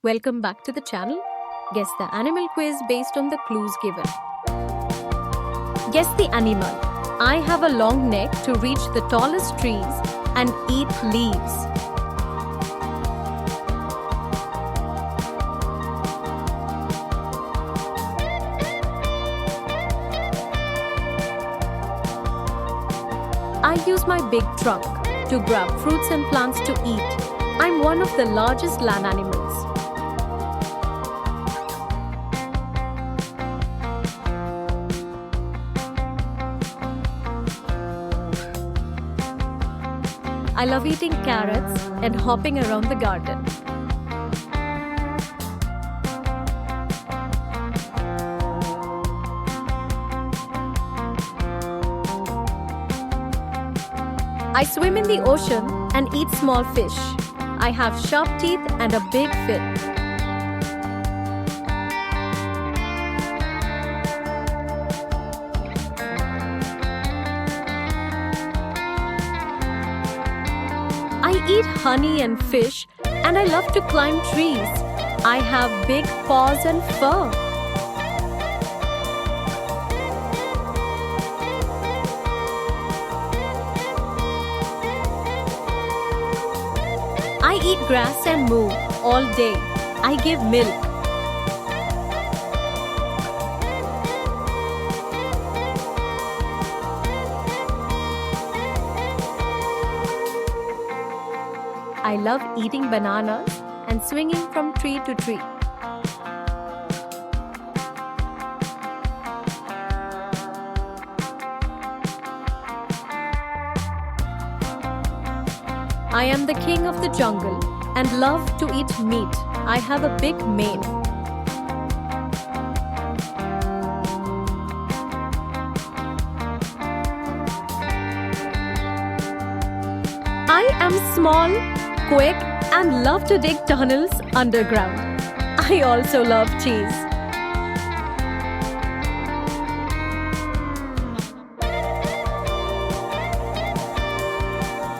Welcome back to the channel. Guess the animal quiz based on the clues given. Guess the animal. I have a long neck to reach the tallest trees and eat leaves. I use my big trunk to grab fruits and plants to eat. I'm one of the largest land animals. I love eating carrots and hopping around the garden. I swim in the ocean and eat small fish. I have sharp teeth and a big fin. I eat honey and fish, and I love to climb trees. I have big paws and fur. I eat grass and moo all day. I give milk. I love eating bananas and swinging from tree to tree. I am the king of the jungle and love to eat meat. I have a big mane. I am small, quick, and love to dig tunnels underground. I also love cheese.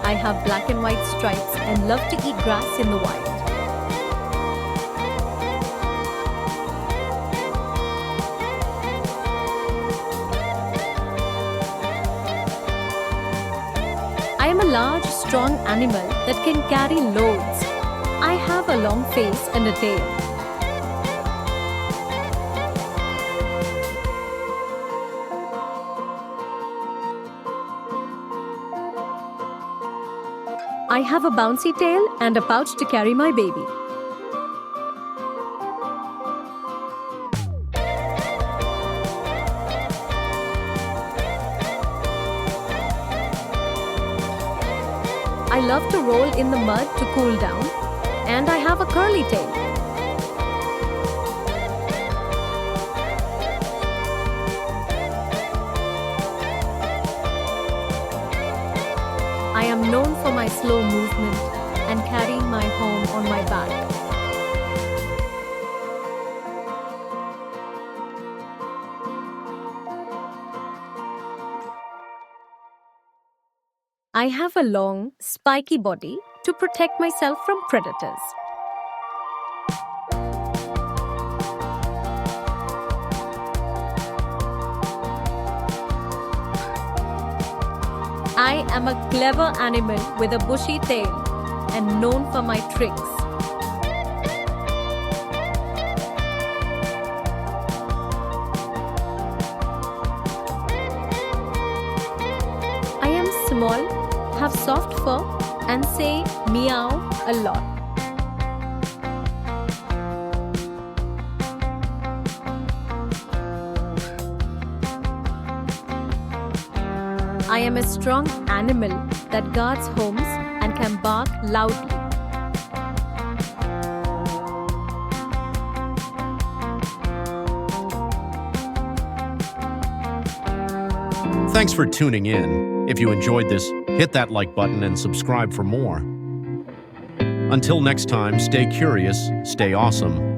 I have black and white stripes and love to eat grass in the wild. I am a large, strong animal that can carry loads. I have a long face and a tail. I have a bouncy tail and a pouch to carry my baby. I love to roll in the mud to cool down, and I have a curly tail. I am known for my slow movement and carrying my home on my back. I have a long, spiky body to protect myself from predators. I am a clever animal with a bushy tail and known for my tricks. I am small, have soft fur, and say meow a lot. I am a strong animal that guards homes and can bark loudly. Thanks for tuning in. If you enjoyed this, hit that like button and subscribe for more. Until next time, stay curious, stay awesome,